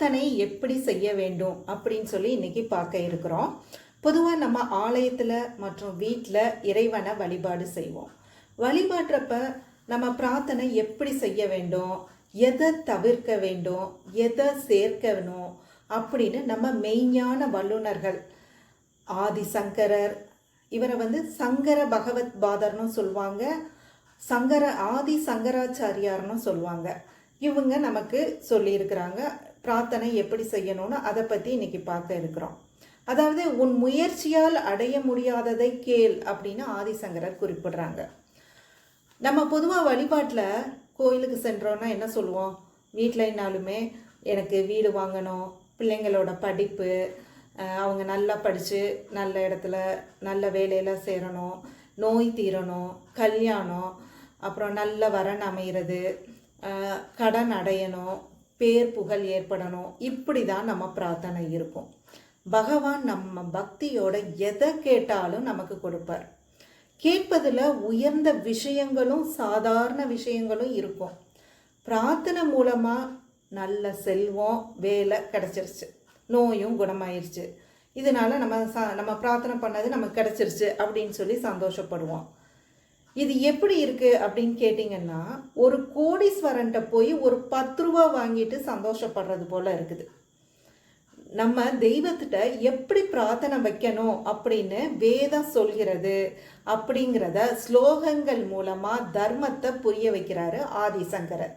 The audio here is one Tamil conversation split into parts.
பிரார்த்தனை எப்படி செய்ய வேண்டும் அப்படின்னு சொல்லி இன்னைக்கு பார்க்க இருக்கிறோம். பொதுவாக நம்ம ஆலயத்தில் மற்றும் வீட்டில் இறைவனை வழிபாடு செய்வோம். வழிபாடுறப்ப நம்ம பிரார்த்தனை எப்படி செய்ய வேண்டும், எதை தவிர்க்க வேண்டும், எதை சேர்க்கணும் அப்படின்னு நம்ம மெய்ஞான வல்லுநர்கள் ஆதிசங்கரர், இவரை சங்கர பகவத் பாதர்னு சொல்லுவாங்க, ஆதி சங்கராச்சாரியார்னு சொல்லுவாங்க. இவங்க நமக்கு சொல்லியிருக்கிறாங்க பிரார்த்தனை எப்படி செய்யணும்னு. அதை பற்றி இன்னைக்கு பார்க்க இருக்கிறோம். அதாவது உன் முயற்சியால் அடைய முடியாததை கேள் அப்படின்னு ஆதிசங்கரர் குறிப்பிடுறாங்க. நம்ம பொதுவாக வழிபாட்டில் கோயிலுக்கு சென்றோன்னா என்ன சொல்லுவோம், வீட்டிலனாலுமே எனக்கு வீடு வாங்கணும், பிள்ளைங்களோட படிப்பு, அவங்க நல்லா படித்து நல்ல இடத்துல நல்ல வேலையில் சேரணும், நோய் தீரணும், கல்யாணம், அப்புறம் நல்ல வரன் அமைகிறது, கடன் அடையணும், பேர் புகழ் ஏற்படணும், இப்படி தான் நம்ம பிரார்த்தனை இருக்கும். பகவான் நம்ம பக்தியோட எதை கேட்டாலும் நமக்கு கொடுப்பார். கேட்பதில் உயர்ந்த விஷயங்களும் சாதாரண விஷயங்களும் இருக்கும். பிரார்த்தனை மூலமாக நல்ல செல்வம், வேலை கிடச்சிருச்சு, நோயும் குணமாயிருச்சு, இதனால நம்ம பிரார்த்தனை பண்ணது நமக்கு கிடச்சிருச்சு அப்படின்னு சொல்லி சந்தோஷப்படுவோம். இது எப்படி இருக்குது அப்படின்னு கேட்டிங்கன்னா, ஒரு கோடீஸ்வரன்ட்ட போய் ஒரு 10 ரூபா வாங்கிட்டு சந்தோஷப்படுறது போல் இருக்குது. நம்ம தெய்வத்திட்ட எப்படி பிரார்த்தனை வைக்கணும் அப்படின்னு வேதம் சொல்கிறது அப்படிங்கிறத ஸ்லோகங்கள் மூலமாக தர்மத்தை புரிய வைக்கிறாரு ஆதிசங்கரர்.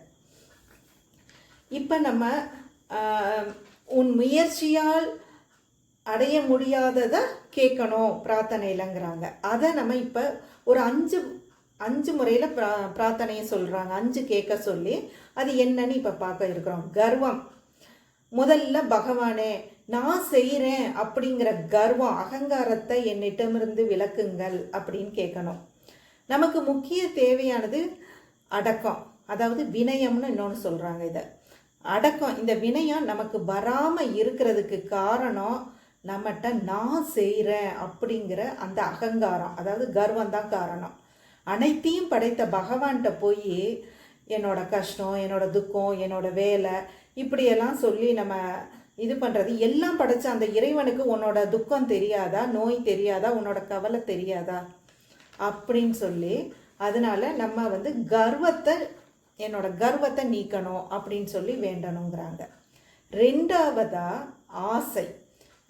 இப்போ நம்ம உன் முயற்சியால் அடைய முடியாததை கேட்கணும் பிரார்த்தனையிலங்கிறாங்க. அதை நம்ம இப்போ ஒரு அஞ்சு முறையில் பிரார்த்தனையை சொல்கிறாங்க. 5 கேட்க சொல்லி அது என்னன்னு இப்போ பார்க்க இருக்கிறோம். கர்வம். முதல்ல பகவானே நான் செய்கிறேன் அப்படிங்கிற கர்வம், அகங்காரத்தை என்னிடமிருந்து விலக்குங்கள் அப்படின்னு கேட்கணும். நமக்கு முக்கிய தேவையானது அடக்கம், அதாவது வினயம்னு இன்னொன்று சொல்கிறாங்க. இதை அடக்கம், இந்த வினயம் நமக்கு வராமல் இருக்கிறதுக்கு காரணம் நம்மகிட்ட நான் செய்கிறேன் அப்படிங்கிற அந்த அகங்காரம், அதாவது கர்வம் தான் காரணம். அனைத்தையும் படைத்த பகவான்கிட்ட போய் என்னோட கஷ்டம், என்னோட துக்கம், என்னோட வேலை இப்படியெல்லாம் சொல்லி நம்ம இது பண்ணுறது, எல்லாம் படைச்ச அந்த இறைவனுக்கு உன்னோட துக்கம் தெரியாதா, நோய் தெரியாதா, உன்னோட கவலை தெரியாதா அப்படின்னு சொல்லி, அதனால நம்ம என்னோட கர்வத்தை நீக்கணும் அப்படின்னு சொல்லி வேண்டணுங்கிறாங்க. ரெண்டாவதா ஆசை.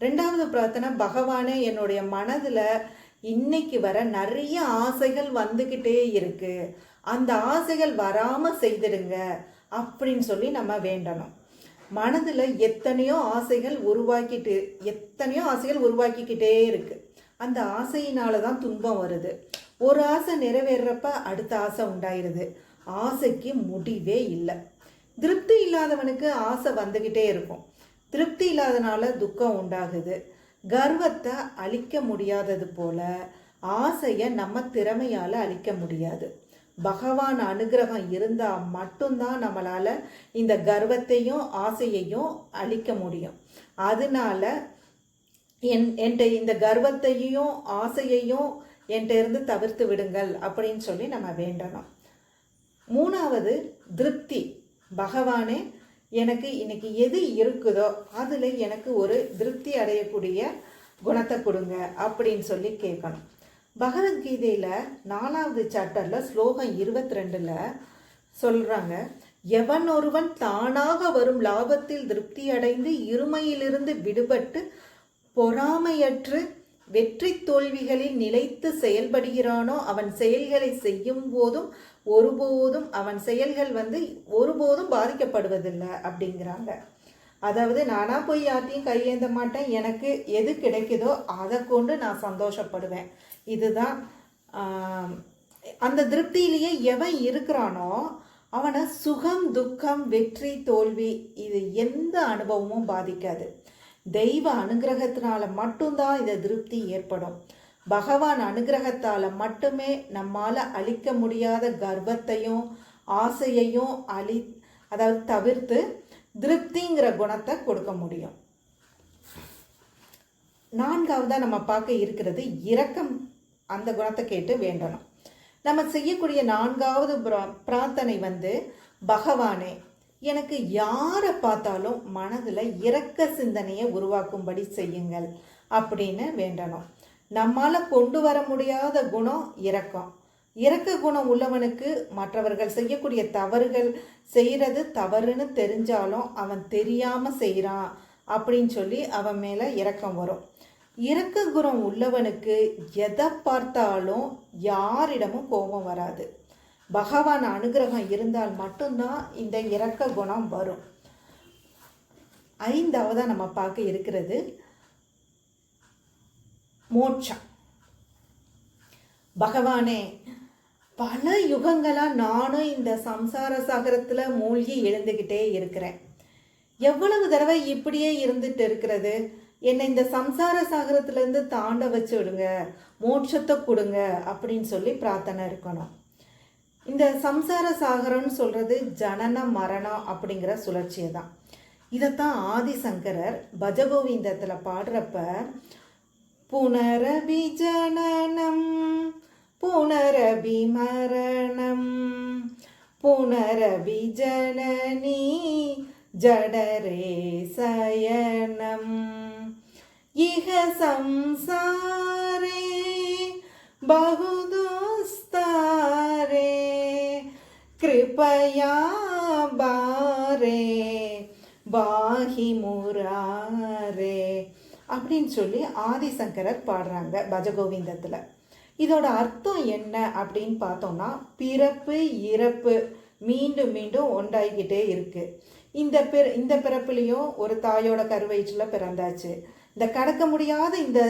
ரெண்டாவது பிரார்த்தனை, பகவானே என்னுடைய மனதில் இன்னைக்கு வர நிறைய ஆசைகள் வந்துக்கிட்டே இருக்கு, அந்த ஆசைகள் வராமல் செய்திடுங்க அப்படின்னு சொல்லி நம்ம வேண்டணும். மனதில் எத்தனையோ ஆசைகள் உருவாக்கிக்கிட்டே இருக்கு. அந்த ஆசையினால தான் துன்பம் வருது. ஒரு ஆசை நிறைவேறப்ப அடுத்த ஆசை உண்டாயிருது. ஆசைக்கு முடிவே இல்லை. திருப்தி இல்லாதவனுக்கு ஆசை வந்துக்கிட்டே இருக்கும். திருப்தி இல்லாதனால துக்கம் உண்டாகுது. கர்வத்தை அழிக்க முடியாதது போல ஆசையை நம்ம திறமையால் அழிக்க முடியாது. பகவான் அனுகிரகம் இருந்தால் மட்டும்தான் நம்மளால் இந்த கர்வத்தையும் ஆசையையும் அழிக்க முடியும். அதனால என்கிட்ட இந்த கர்வத்தையும் ஆசையையும் என்கிட்ட இருந்து தவிர்த்து விடுங்கள் அப்படின்னு சொல்லி நம்ம வேண்டணும். மூணாவது திருப்தி. பகவானே எனக்கு இன்னைக்கு எது இருக்குதோ அதில் எனக்கு ஒரு திருப்தி அடையக்கூடிய குணத்தை கொடுங்க அப்படின்னு சொல்லி கேட்கணும். பகவத்கீதையில் 4வது சாப்டரில் ஸ்லோகம் 22ல் சொல்கிறாங்க, எவன் ஒருவன் தானாக வரும் லாபத்தில் திருப்தி அடைந்து இருமையிலிருந்து விடுபட்டு பொறாமையற்று வெற்றி தோல்விகளில் நிலைத்து செயல்படுகிறானோ அவன் செயல்களை செய்யும் போதும் ஒருபோதும் அவன் செயல்கள் ஒருபோதும் பாதிக்கப்படுவதில்லை அப்படிங்கிறாங்க. அதாவது நானாக போய் யார்ட்டையும் கையேந்த மாட்டேன், எனக்கு எது கிடைக்குதோ அதை கொண்டு நான் சந்தோஷப்படுவேன். இதுதான் அந்த திருப்தியிலேயே எவன் இருக்கிறானோ அவனை சுகம், துக்கம், வெற்றி, தோல்வி இது எந்த அனுபவமும் பாதிக்காது. தெய்வ அனுகிரகத்தினால மட்டும்தான் இந்த திருப்தி ஏற்படும். பகவான் அனுகிரகத்தால் மட்டுமே நம்மால் அழிக்க முடியாத கர்வத்தையும் ஆசையையும் அதாவது தவிர்த்து திருப்திங்கிற குணத்தை கொடுக்க முடியும். 4வதா நம்ம பார்க்க இருக்கிறது இரக்கம். அந்த குணத்தை கேட்டு வேண்டணும். நம்ம செய்யக்கூடிய 4வது பிரார்த்தனை பகவானே எனக்கு யாரை பார்த்தாலும் மனதில் இரக்க சிந்தனையை உருவாக்கும்படி செய்யுங்கள் அப்படின்னு வேண்டணும். நம்மால் கொண்டு வர முடியாத குணம் இரக்கம். இரக்க குணம் உள்ளவனுக்கு மற்றவர்கள் செய்யக்கூடிய தவறுகள் செய்கிறது தவறுன்னு தெரிஞ்சாலும் அவன் தெரியாமல் செய்கிறான் அப்படின்னு சொல்லி அவன் மேலே இரக்கம் வரும். இரக்க குணம் உள்ளவனுக்கு எதை பார்த்தாலும் யாரிடமும் கோபம் வராது. பகவான் அனுகிரகம் இருந்தால் மட்டும்தான் இந்த இரக்க குணம் வரும். 5ஆவதாக நம்ம பார்க்க இருக்கிறது மோட்சம். பகவானே, பல யுகங்களாக நானும் இந்த சம்சார சாகரத்தில் மூழ்கி எழுந்துக்கிட்டே இருக்கிறேன். எவ்வளவு தடவை இப்படியே இருந்துட்டு இருக்கிறது? என்னை இந்த சம்சார சாகரத்துலேருந்து தாண்ட வச்சு விடுங்க, மோட்சத்தை கொடுங்க அப்படின்னு சொல்லி பிரார்த்தனை இருக்கணும். இந்த சம்சார சாகரம்னு சொல்கிறது ஜனன மரணம் அப்படிங்கிற சுழற்சியை தான். இதைத்தான் ஆதிசங்கரர் பஜகோவிந்தத்தில் பாடுறப்ப புனரபி ஜனனம் புனரபி மரணம் புனரபி ஜனனி ஜடரே சயனம் இஹ சம்சாரே பகுதுஸ்தாரே கிருபயா பாரே பாஹி முராரே அப்படின்னு சொல்லி ஆதிசங்கரர் பாடுறாங்க பஜகோவிந்தத்தில். இதோட அர்த்தம் என்ன அப்படின்னு பார்த்தோம்னா, பிறப்பு இறப்பு மீண்டும் மீண்டும் உண்டாகிக்கிட்டே இருக்குது. இந்த பிறப்புலேயும் ஒரு தாயோட கருவயிற்றில் பிறந்தாச்சு. இந்த கடக்க முடியாத இந்த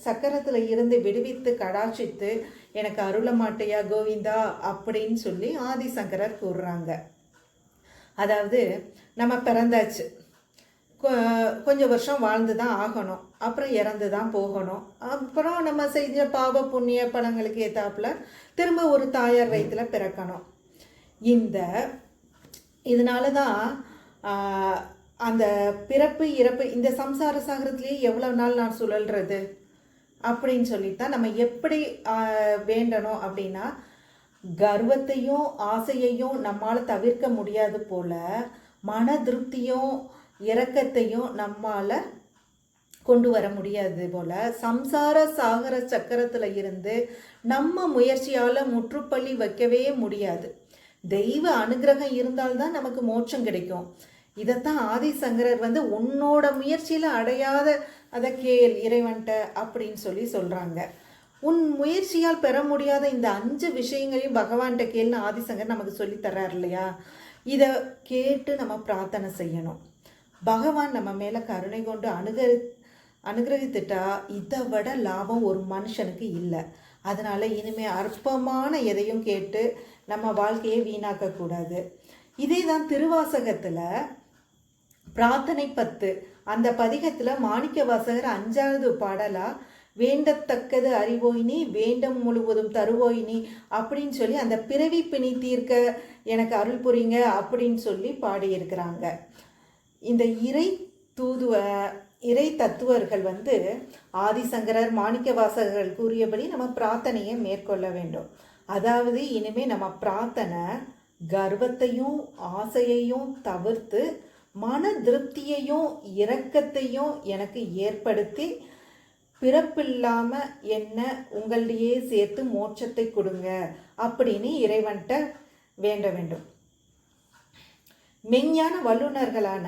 சக்கரத்தில் இருந்து விடுவித்து கடாட்சித்து எனக்கு அருள மாட்டையா கோவிந்தா அப்படின்னு சொல்லி ஆதிசங்கரர் கூறுறாங்க. அதாவது நம்ம பிறந்தாச்சு, கொஞ்சம் வருஷம் வாழ்ந்து தான் ஆகணும், அப்புறம் இறந்து தான் போகணும். அப்புறம் நம்ம செஞ்ச பாவ புண்ணிய பலங்களுக்கு ஏற்றாப்புல திரும்ப ஒரு தாயார் வயிற்றில் பிறக்கணும். இதனால தான் அந்த பிறப்பு இறப்பு இந்த சம்சார சாகரத்திலேயே எவ்வளோ நாள் நான் சுழல்றது அப்படின்னு சொல்லித்தான் நம்ம எப்படி வேண்டணும் அப்படின்னா, கர்வத்தையும் ஆசையையும் நம்மால் தவிர்க்க முடியாது போல மன திருப்தியும் இரக்கத்தையும் நம்மால் கொண்டு வர முடியாது போல சம்சார சாகர சக்கரத்தில் இருந்து நம்ம முயற்சியால் முற்றுப்பள்ளி வைக்கவே முடியாது. தெய்வ அனுகிரகம் இருந்தால்தான் நமக்கு மோட்சம் கிடைக்கும். இதைத்தான் ஆதிசங்கரர் உன்னோட முயற்சியில் அடையாத அதை கேள் இறைவன்ட்ட அப்படின்னு சொல்லி சொல்கிறாங்க. உன் முயற்சியால் பெற முடியாத இந்த 5 விஷயங்களையும் பகவான்கிட்ட கேள்னு ஆதிசங்கர் நமக்கு சொல்லி தர்றார் இல்லையா? இதை கேட்டு நம்ம பிரார்த்தனை செய்யணும். பகவான் நம்ம மேலே கருணை கொண்டு அனுகிரகித்துட்டா இதை விட லாபம் ஒரு மனுஷனுக்கு இல்லை. அதனால் இனிமேல் அற்பமான எதையும் கேட்டு நம்ம வாழ்க்கையை வீணாக்கக்கூடாது. இதே தான் திருவாசகத்தில் பிரார்த்தனை 10 அந்த பதிகத்தில் மாணிக்க வாசகர் 5வது பாடலாக வேண்டத்தக்கது அறிவோயினி வேண்டும் முழுவதும் தருவோயினி அப்படின்னு சொல்லி அந்த பிறவி பிணி தீர்க்க எனக்கு அருள் புரிங்க அப்படின்னு சொல்லி பாடியிருக்கிறாங்க. இந்த இறை தத்துவர்கள் ஆதிசங்கரர் மாணிக்க வாசகர்கள் கூறியபடி நம்ம பிரார்த்தனையை மேற்கொள்ள வேண்டும். அதாவது இனிமேல் நம்ம பிரார்த்தனை கர்வத்தையும் ஆசையையும் தவிர்த்து மன திருப்தியையும் இரக்கத்தையும் எனக்கு ஏற்படுத்தி பிறப்பில்லாமல் என்ன உங்களையே சேர்த்து மோட்சத்தை கொடுங்க அப்படின்னு இறைவன்கிட்ட வேண்ட வேண்டும். மெஞ்ஞான வல்லுநர்களான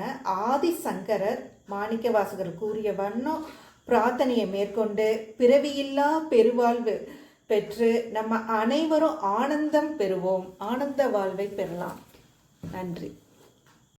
ஆதிசங்கரர் மாணிக்க வாசகர் கூறிய வண்ணம் பிரார்த்தனையை மேற்கொண்டு பிறவியில்லா பெருவாழ்வு பெற்று நம்ம அனைவரும் ஆனந்தம் பெறுவோம், ஆனந்த வாழ்வை பெறலாம். நன்றி.